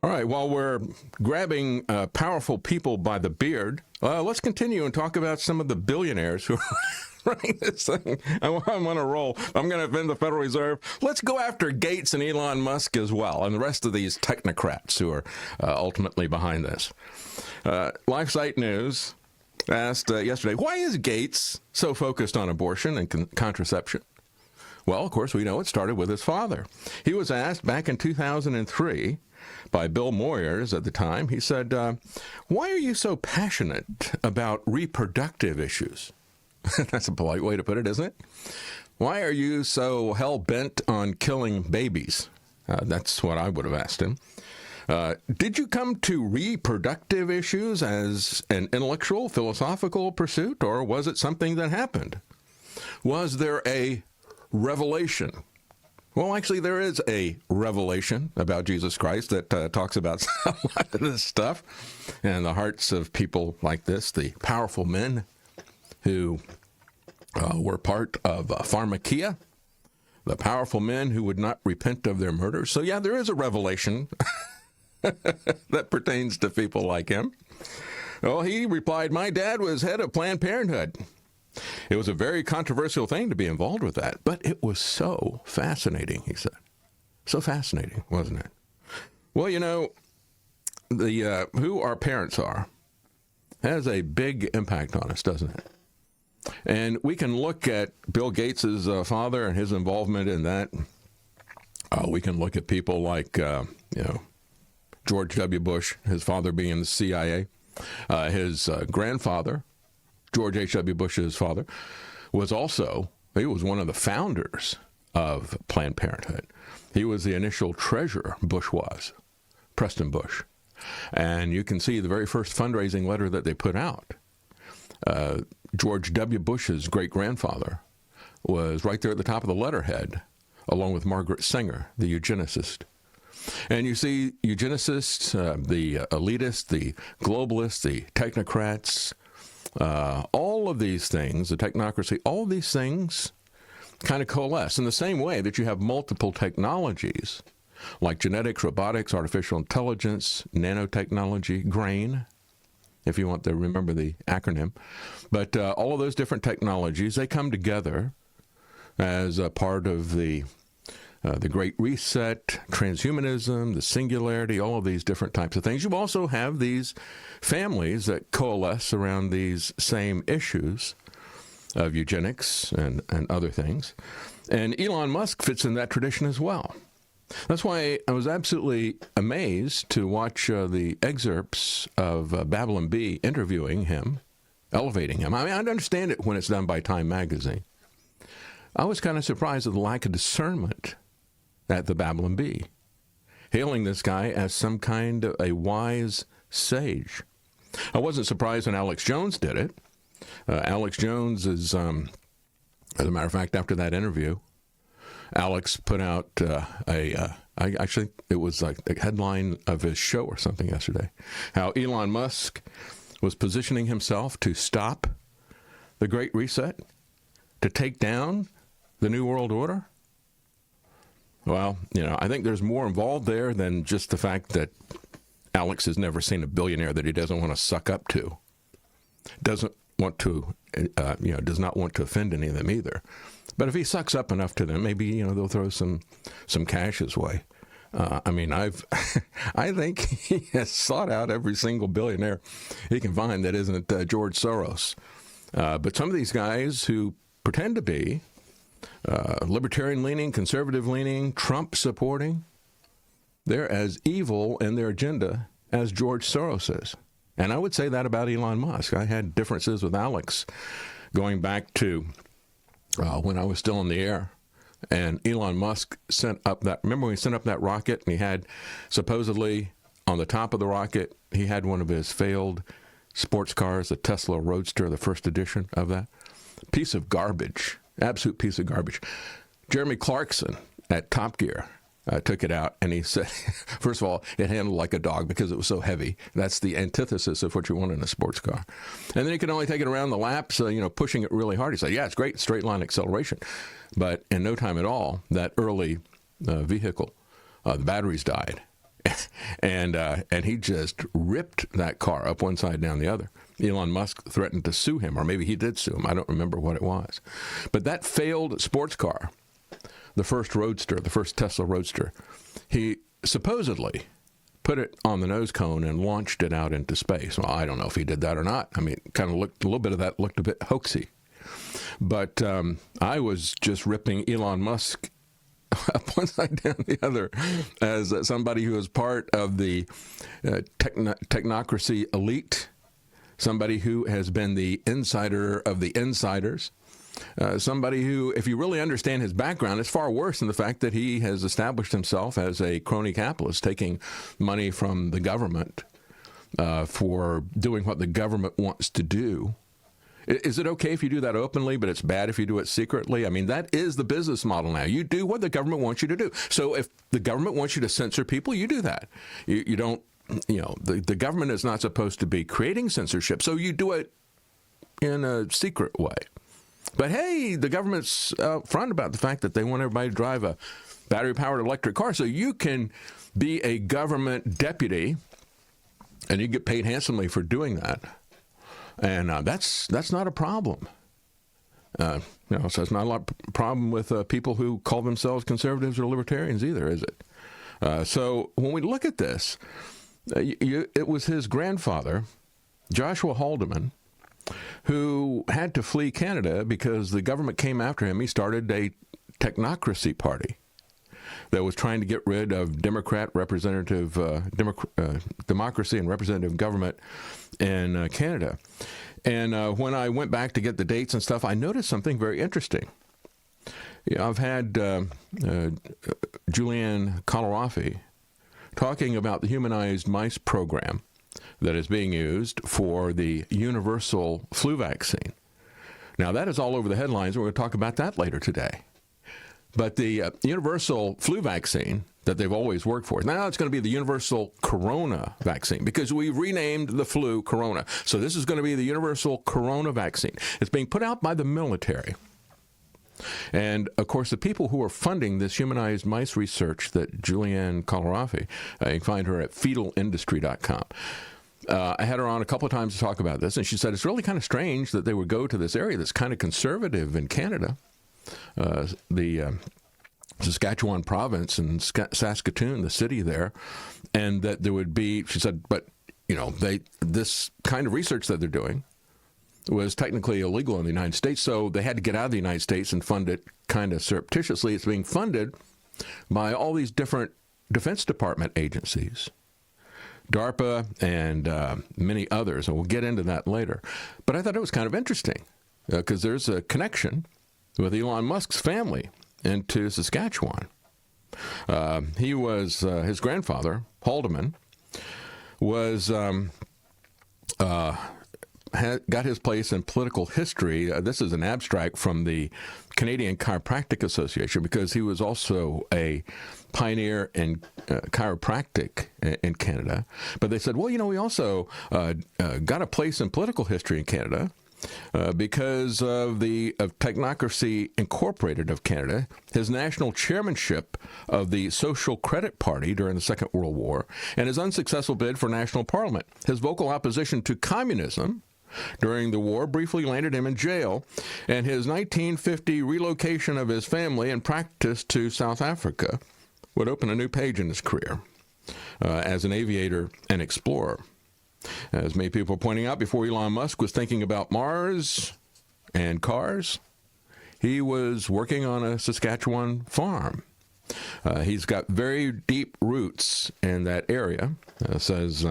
All right, while we're grabbing powerful people by the beard, let's continue and talk about some of the billionaires who are running this thing. I'm on a roll. I'm going to offend the Federal Reserve. Let's go after Gates and Elon Musk as well, and the rest of these technocrats who are ultimately behind this. LifeSite News asked yesterday, why is Gates so focused on abortion and contraception? Well, of course, we know it started with his father. He was asked back in 2003 by Bill Moyers at the time. He said, why are you so passionate about reproductive issues? That's a polite way to put it, isn't it? Why are you so hell-bent on killing babies? That's what I would have asked him. Did you come to reproductive issues as an intellectual, philosophical pursuit, or was it something that happened? Was there a revelation? Well, actually, there is a revelation about Jesus Christ that talks about a lot of this stuff and the hearts of people like this, the powerful men who were part of Pharmakia, the powerful men who would not repent of their murders. So, yeah, there is a revelation that pertains to people like him. Well, he replied, my dad was head of Planned Parenthood. It was a very controversial thing to be involved with that, but it was so fascinating, he said. So fascinating, wasn't it? Well, you know, the who our parents are has a big impact on us, doesn't it? And we can look at Bill Gates' father and his involvement in that. We can look at people like, George W. Bush, his father being in the CIA. His grandfather, George H.W. Bush's father, he was one of the founders of Planned Parenthood. He was the initial treasurer, Bush was, Preston Bush. And you can see the very first fundraising letter that they put out. George W. Bush's great-grandfather was right there at the top of the letterhead, along with Margaret Sanger, the eugenicist. And you see eugenicists, the elitists, the globalists, the technocrats, all of these things, the technocracy, all these things kind of coalesce in the same way that you have multiple technologies like genetics, robotics, artificial intelligence, nanotechnology, GRAIN, if you want to remember the acronym. But all of those different technologies, they come together as a part of the Great Reset, transhumanism, the singularity, all of these different types of things. You also have these families that coalesce around these same issues of eugenics and other things. And Elon Musk fits in that tradition as well. That's why I was absolutely amazed to watch the excerpts of Babylon Bee interviewing him, elevating him. I mean, I understand it when it's done by Time magazine. I was kind of surprised at the lack of discernment at the Babylon Bee, hailing this guy as some kind of a wise sage. I wasn't surprised when Alex Jones did it. Alex Jones is, as a matter of fact, after that interview, Alex put out actually, it was like the headline of his show or something yesterday, how Elon Musk was positioning himself to stop the Great Reset, to take down the New World Order. Well, I think there's more involved there than just the fact that Alex has never seen a billionaire that he doesn't want to suck up to. Does not want to offend any of them either. But if he sucks up enough to them, maybe, they'll throw some cash his way. I think he has sought out every single billionaire he can find that isn't George Soros. But some of these guys who pretend to be libertarian-leaning, conservative-leaning, Trump-supporting, they're as evil in their agenda as George Soros is. And I would say that about Elon Musk. I had differences with Alex going back to when I was still in the air. And Elon Musk remember when he sent up that rocket, and he had supposedly on the top of the rocket, he had one of his failed sports cars, the Tesla Roadster, the first edition of that. Piece of garbage, absolute piece of garbage. Jeremy Clarkson at Top Gear took it out, and he said, first of all, it handled like a dog because it was so heavy. That's the antithesis of what you want in a sports car. And then he could only take it around the laps, pushing it really hard. He said, yeah, it's great, straight line acceleration. But in no time at all, that early vehicle, the batteries died, and he just ripped that car up one side, down the other. Elon Musk threatened to sue him, or maybe he did sue him. I don't remember what it was. But that failed sports car, the first Roadster, the first Tesla Roadster, he supposedly put it on the nose cone and launched it out into space. Well, I don't know if he did that or not. I mean, kind of looked, a little bit of that looked a bit hoaxy. But I was just ripping Elon Musk up one side, down the other, as somebody who is part of the technocracy elite, somebody who has been the insider of the insiders, somebody who, if you really understand his background, is far worse than the fact that he has established himself as a crony capitalist, taking money from the government for doing what the government wants to do. Is it okay if you do that openly, but it's bad if you do it secretly? I mean, that is the business model now. You do what the government wants you to do. So if the government wants you to censor people, you do that. You don't, the government is not supposed to be creating censorship, so you do it in a secret way. But hey, the government's upfront about the fact that they want everybody to drive a battery-powered electric car, so you can be a government deputy, and you get paid handsomely for doing that. And that's not a problem. So it's not a lot of problem with people who call themselves conservatives or libertarians either, is it? So when we look at this, it was his grandfather, Joshua Haldeman, who had to flee Canada because the government came after him. He started a technocracy party that was trying to get rid of democracy and representative government in Canada. And when I went back to get the dates and stuff, I noticed something very interesting. I've had Julianne Colarafi talking about the humanized mice program that is being used for the universal flu vaccine. Now, that is all over the headlines, and we're going to talk about that later today. But the universal flu vaccine that they've always worked for, now it's going to be the universal corona vaccine, because we renamed the flu corona. So this is going to be the universal corona vaccine. It's being put out by the military. And, of course, the people who are funding this humanized mice research that Julianne Colarafi, you can find her at fetalindustry.com. I had her on a couple of times to talk about this, and she said it's really kind of strange that they would go to this area that's kind of conservative in Canada, the Saskatchewan province and Saskatoon, the city there, and that there would be, she said, but, this kind of research that they're doing was technically illegal in the United States, so they had to get out of the United States and fund it kind of surreptitiously. It's being funded by all these different Defense Department agencies, DARPA and many others, and we'll get into that later. But I thought it was kind of interesting because there's a connection with Elon Musk's family into Saskatchewan. He was, his grandfather, Haldeman, was got his place in political history. This is an abstract from the Canadian Chiropractic Association, because he was also a pioneer in chiropractic in Canada. But they said, well, we also got a place in political history in Canada because of Technocracy Incorporated of Canada, his national chairmanship of the Social Credit Party during the Second World War, and his unsuccessful bid for national parliament. His vocal opposition to communism during the war briefly landed him in jail, and his 1950 relocation of his family and practice to South Africa would open a new page in his career as an aviator and explorer. As many people are pointing out, before Elon Musk was thinking about Mars and cars, he was working on a Saskatchewan farm. He's got very deep roots in that area, says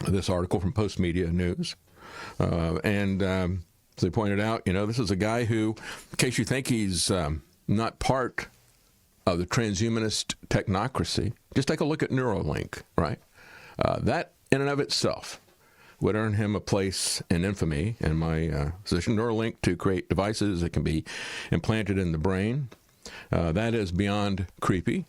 this article from Post Media News. And as they pointed out, this is a guy who, in case you think he's not part of the transhumanist technocracy, just take a look at Neuralink, right? That in and of itself would earn him a place in infamy in my position. Neuralink to create devices that can be implanted in the brain. That is beyond creepy,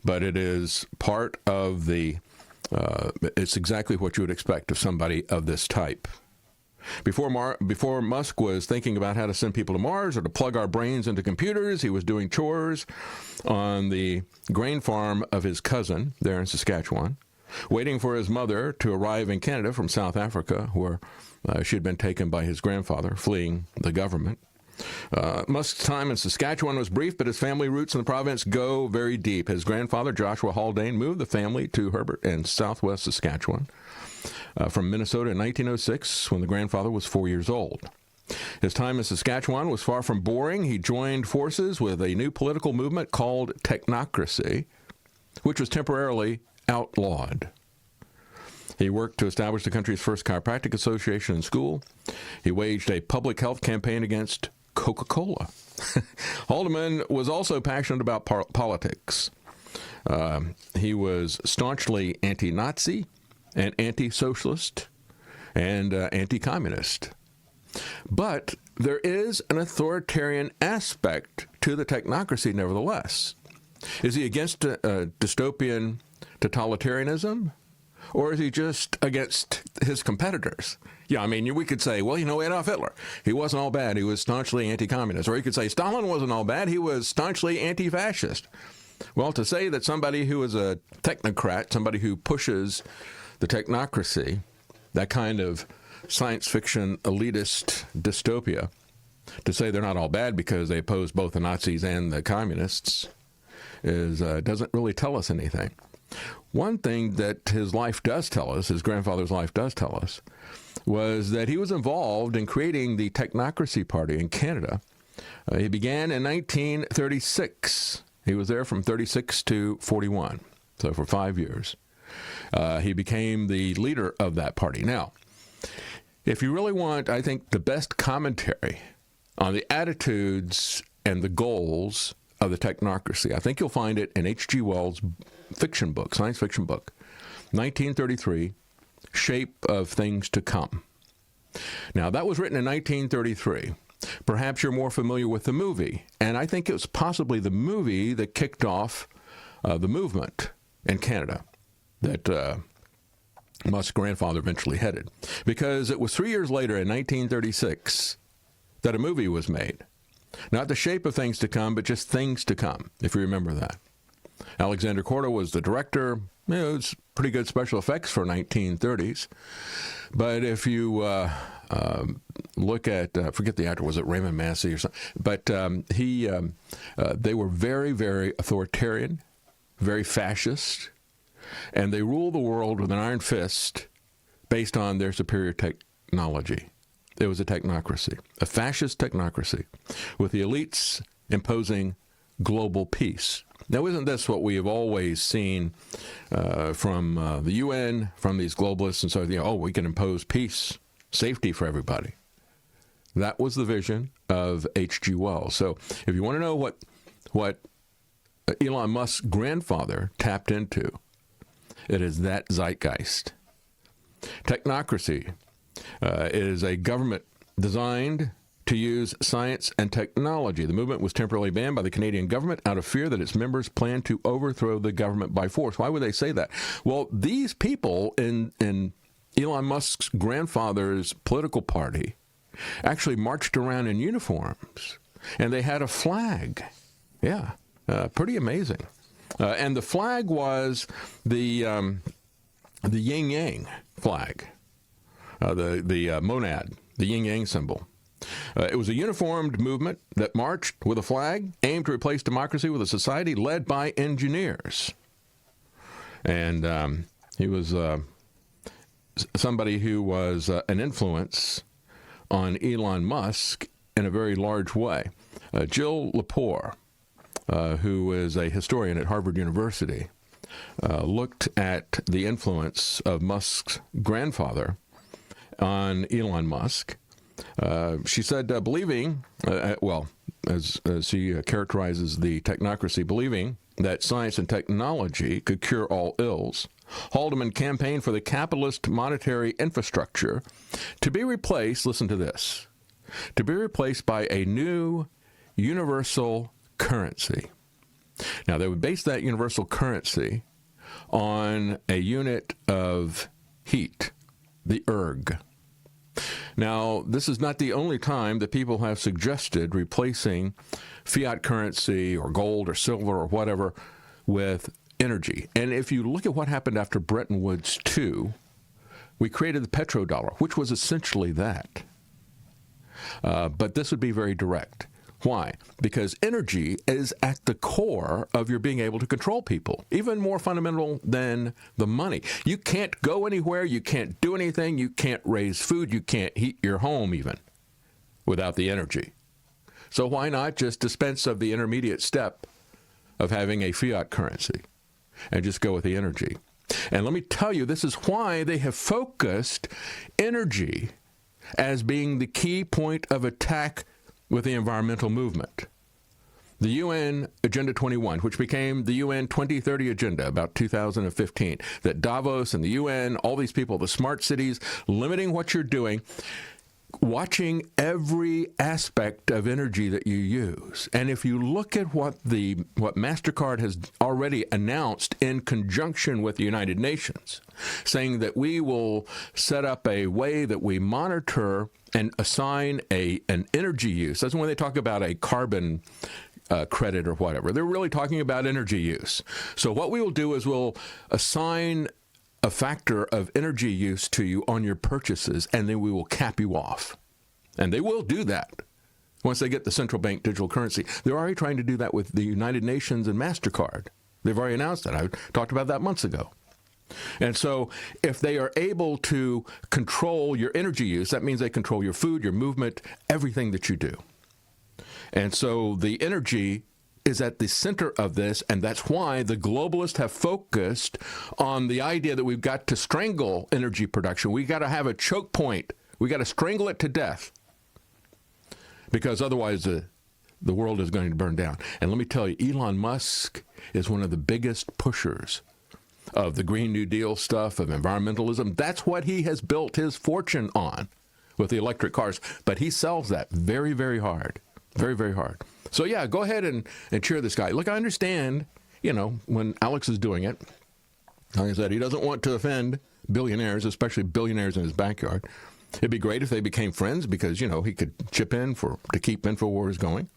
but it is part of it's exactly what you would expect of somebody of this type. Before Musk was thinking about how to send people to Mars or to plug our brains into computers, he was doing chores on the grain farm of his cousin there in Saskatchewan, waiting for his mother to arrive in Canada from South Africa, where she had been taken by his grandfather, fleeing the government. Musk's time in Saskatchewan was brief, but his family roots in the province go very deep. His grandfather, Joshua Haldane, moved the family to Herbert in southwest Saskatchewan from Minnesota in 1906 when the grandfather was 4 years old. His time in Saskatchewan was far from boring. He joined forces with a new political movement called technocracy, which was temporarily outlawed. He worked to establish the country's first chiropractic association and school. He waged a public health campaign against Coca-Cola. Haldeman was also passionate about politics. He was staunchly anti-Nazi and anti-socialist and anti-communist. But there is an authoritarian aspect to the technocracy nevertheless. Is he against dystopian totalitarianism? Or is he just against his competitors? Yeah, I mean, we could say, well, Adolf Hitler, he wasn't all bad. He was staunchly anti-communist. Or you could say Stalin wasn't all bad. He was staunchly anti-fascist. Well, to say that somebody who is a technocrat, somebody who pushes the technocracy, that kind of science fiction elitist dystopia, to say they're not all bad because they oppose both the Nazis and the communists doesn't really tell us anything. One thing that his life does tell us, his grandfather's life does tell us, was that he was involved in creating the Technocracy Party in Canada. He began in 1936. He was there from 36 to 41, so for 5 years. He became the leader of that party. Now, if you really want, I think, the best commentary on the attitudes and the goals of the technocracy, I think you'll find it in H.G. Wells' fiction book, science fiction book, 1933, Shape of Things to Come. Now, that was written in 1933. Perhaps you're more familiar with the movie, and I think it was possibly the movie that kicked off the movement in Canada that Musk's grandfather eventually headed, because it was 3 years later in 1936 that a movie was made. Not The Shape of Things to Come, but just Things to Come, if you remember that. Alexander Korda was the director. It was pretty good special effects for 1930s. But if you look at, forget the actor, was it Raymond Massey or something? But they were very, very authoritarian, very fascist, and they ruled the world with an iron fist based on their superior technology. It was a technocracy, a fascist technocracy, with the elites imposing global peace. Now, isn't this what we have always seen from the UN, from these globalists, and so, we can impose peace, safety for everybody. That was the vision of H.G. Wells. So if you want to know what Elon Musk's grandfather tapped into, it is that zeitgeist. Technocracy is a government designed to use science and technology. The movement was temporarily banned by the Canadian government out of fear that its members planned to overthrow the government by force. Why would they say that? Well, these people in Elon Musk's grandfather's political party actually marched around in uniforms, and they had a flag. Yeah, pretty amazing. And the flag was the yin-yang flag, the monad, the yin-yang symbol. It was a uniformed movement that marched with a flag aimed to replace democracy with a society led by engineers. And he was somebody who was an influence on Elon Musk in a very large way. Jill Lepore, who is a historian at Harvard University, looked at the influence of Musk's grandfather on Elon Musk. She said, believing, as she characterizes the technocracy, believing that science and technology could cure all ills, Haldeman campaigned for the capitalist monetary infrastructure to be replaced, listen to this, to be replaced by a new universal currency. Now, they would base that universal currency on a unit of heat, the erg. Now, this is not the only time that people have suggested replacing fiat currency or gold or silver or whatever with energy. And if you look at what happened after Bretton Woods II, we created the petrodollar, which was essentially that. But this would be very direct. Why? Because energy is at the core of your being able to control people, even more fundamental than the money. You can't go anywhere, you can't do anything, you can't raise food, you can't heat your home even without the energy. So why not just dispense of the intermediate step of having a fiat currency and just go with the energy? And let me tell you, this is why they have focused energy as being the key point of attack with the environmental movement. The UN Agenda 21, which became the UN 2030 Agenda about 2015, that Davos and the UN, all these people, the smart cities, limiting what you're doing, watching every aspect of energy that you use. And if you look at what MasterCard has already announced in conjunction with the United Nations, saying that we will set up a way that we monitor and assign an energy use. That's when they talk about a carbon credit or whatever. They're really talking about energy use. So what we will do is we'll assign a factor of energy use to you on your purchases, and then we will cap you off. And they will do that once they get the central bank digital currency. They're already trying to do that with the United Nations and MasterCard. They've already announced that. I talked about that months ago. And so if they are able to control your energy use, that means they control your food, your movement, everything that you do. And so the energy is at the center of this, and that's why the globalists have focused on the idea that we've got to strangle energy production. We've got to have a choke point. We've got to strangle it to death, because otherwise the world is going to burn down. And let me tell you, Elon Musk is one of the biggest pushers of the Green New Deal stuff, of environmentalism. That's what he has built his fortune on with the electric cars. But he sells that very, very hard. Very, very hard. So, yeah, go ahead and cheer this guy. Look, I understand, when Alex is doing it, like I said, he doesn't want to offend billionaires, especially billionaires in his backyard. It'd be great if they became friends because, he could chip in to keep InfoWars going.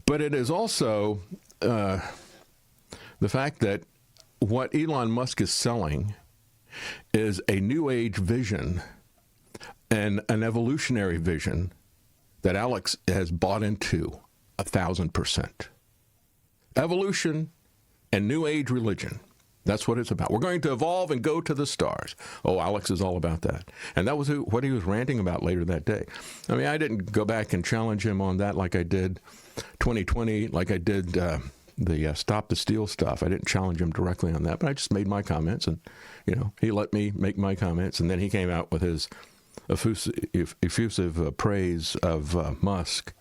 But it is also the fact that what Elon Musk is selling is a new age vision and an evolutionary vision that Alex has bought into 1,000%. Evolution and new age religion. That's what it's about. We're going to evolve and go to the stars. Oh, Alex is all about that. And that was what he was ranting about later that day. I mean, I didn't go back and challenge him on that like I did 2020, like I did the Stop the Steal stuff. I didn't challenge him directly on that, but I just made my comments, and, he let me make my comments, and then he came out with his effusive praise of Musk.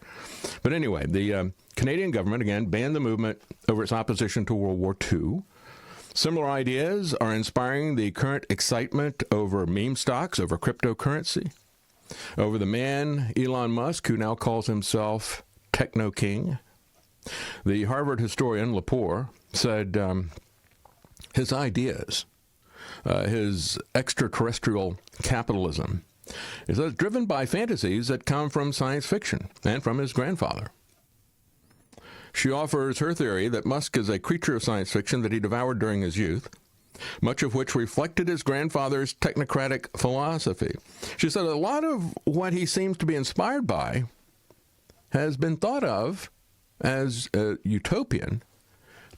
But anyway, the Canadian government, again, banned the movement over its opposition to World War II. Similar ideas are inspiring the current excitement over meme stocks, over cryptocurrency, over the man, Elon Musk, who now calls himself Techno King. The Harvard historian Lepore said his ideas, his extraterrestrial capitalism, is driven by fantasies that come from science fiction and from his grandfather. She offers her theory that Musk is a creature of science fiction that he devoured during his youth, much of which reflected his grandfather's technocratic philosophy. She said a lot of what he seems to be inspired by has been thought of as utopian,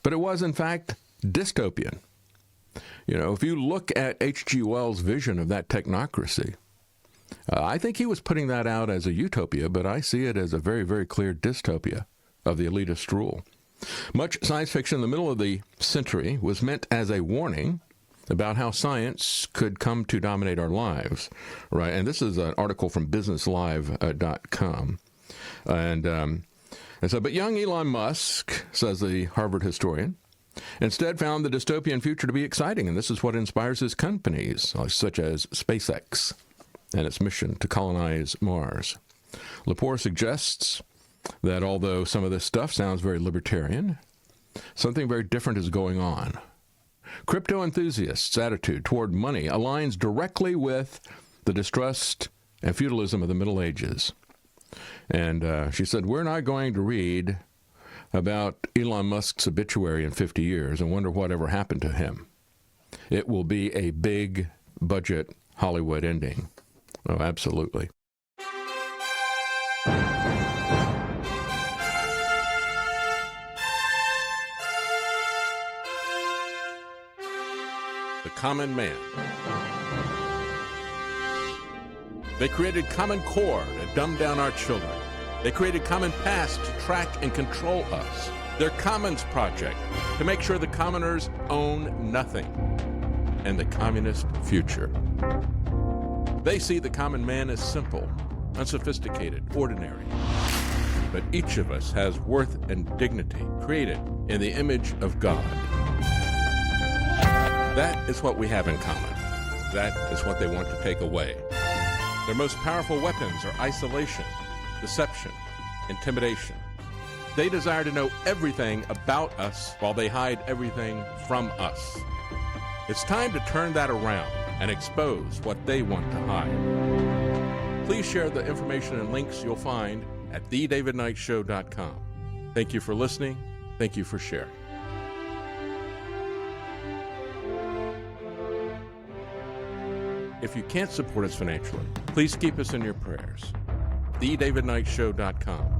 but it was in fact dystopian. If you look at H.G. Wells' vision of that technocracy, I think he was putting that out as a utopia, but I see it as a very, very clear dystopia of the elitist rule. Much science fiction in the middle of the century was meant as a warning about how science could come to dominate our lives, right? And this is an article from businesslive.com. And so, but young Elon Musk, says the Harvard historian, instead found the dystopian future to be exciting, and this is what inspires his companies, such as SpaceX and its mission to colonize Mars. Lepore suggests that although some of this stuff sounds very libertarian, something very different is going on. Crypto enthusiasts' attitude toward money aligns directly with the distrust and feudalism of the Middle Ages. And she said, we're not going to read about Elon Musk's obituary in 50 years and wonder whatever happened to him. It will be a big budget Hollywood ending. Oh, absolutely. The common man. They created Common Core to dumb down our children. They created Common Pass to track and control us. Their Commons Project to make sure the commoners own nothing. And the communist future. They see the common man as simple, unsophisticated, ordinary. But each of us has worth and dignity created in the image of God. That is what we have in common. That is what they want to take away. Their most powerful weapons are isolation, deception, intimidation. They desire to know everything about us while they hide everything from us. It's time to turn that around and expose what they want to hide. Please share the information and links you'll find at thedavidknightshow.com. Thank you for listening. Thank you for sharing. If you can't support us financially, please keep us in your prayers. thedavidknightshow.com.